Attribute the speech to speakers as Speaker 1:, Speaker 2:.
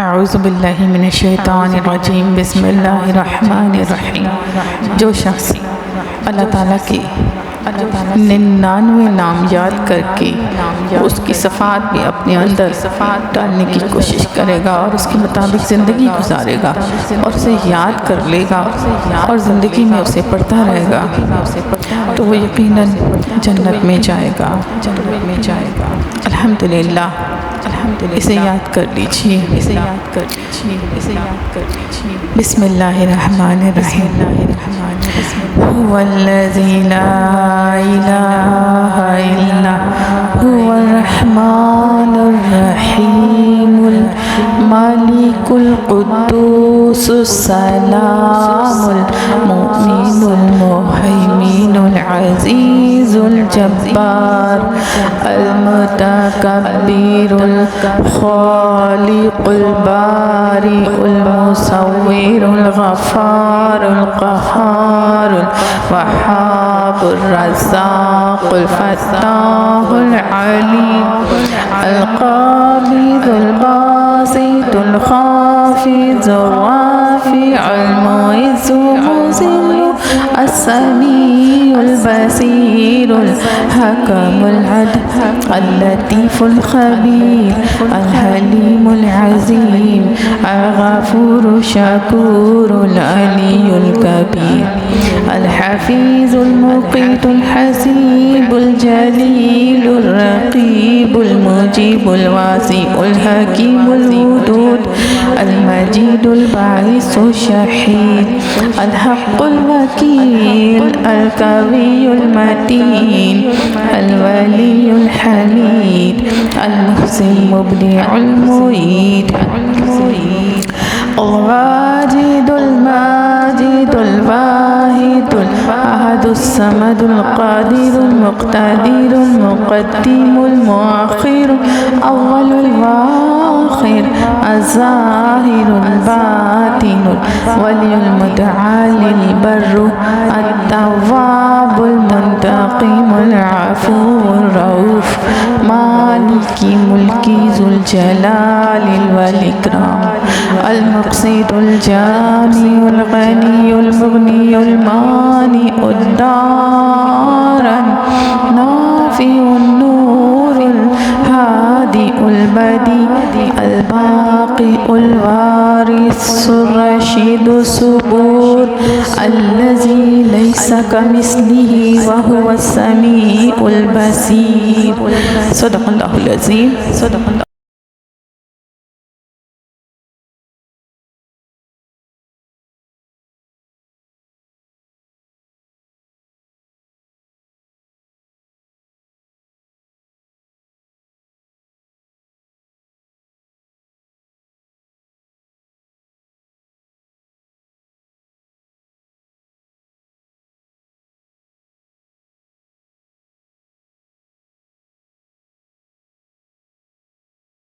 Speaker 1: अऊज़ुबिल्लाहि मिनश्शैतानिर्रजीम बिस्मिल्लाहिर्रहमानिर्रहीम। जो शख्स अल्लाह ताला के 99 नाम याद करके उसकी सफ़ात भी अपने अंदर डालने की कोशिश करेगा और उसके मुताबिक ज़िंदगी गुजारेगा और उसे याद कर लेगा और ज़िंदगी में उसे पढ़ता रहेगा तो वो यकीनन जन्नत में जाएगा। अल्हम्दुलिल्लाह, इसे याद कर लीजिए, इसे याद कर लीजिए, इसे याद कर लीजिए। बिस्मिल्लाहिर्रहमानिर्रहीम। हुवल्लज़ी ला इलाहा इल्ला हुवल रहमानुर रहीमुल मालिकुल कुद्दूसुस सलामुल मुमिनुल मुहैमिनुल अज़ीज़ुल जब्बार अल मुतकब्बिरुल खालिकुल बारिउल मुसव्विरुल गफ़्फ़ारुल क़ह्हारुल वहाबुर रज़्ज़ाक़ुल फ़त्ताहुल अलीम अल क़ाबिज़ुल बासितुल ख़ाफ़िज़ुर राफ़िउल मुइज़्ज़ुल मुज़िल्लु अस्समीउल बसीरुल हकमुल अदल अल लतीफ़ुल ख़बीर अल हलीमुल अज़ीम अल गफ़ूरुश शकूरुल अलीयुल कबीर अल हफ़ीज़ुल मुक़ीतुल हसीबुल जलीलुर रक़ीबुल मुजीबुल वासिउल हकीमुल वदूद अल मजीदुल बाइसुश शहीद अल हक़्क़ुल वकील अल कवियुल मतीन अल वलीयुल हमीद अल मुहसिन मुबदिउल मुईद अल वाजिदुल माजिदुल वाहिदुल अहदुस समदुल क़ादिरुल मुक़्तदिरुल मुक़द्दिमुल मुअख़्ख़िरुल अव्वलुल वाख़िर अज़्ज़ाहिरुल बातिनुल वलियुल मुतआलिल बर्रु अत-तव्वाबुल मुंतक़िमुल अफ़ूवुर रऊफ़ मालिकी मुल्की ज़ुल जलालिल वल इकराम अल मुक़सितुल जामिउल गनियुल मुग़नियुल मानिउद दारन नाफ़िउन नूरुल हादिउल बदी अल बाक़िउल वारिसुर रशीदुस सबूर अल्लज़ी लैसा कमिस्लिही व हुवस समीउल बसीर। सदक़ल्लाहुल अज़ीम।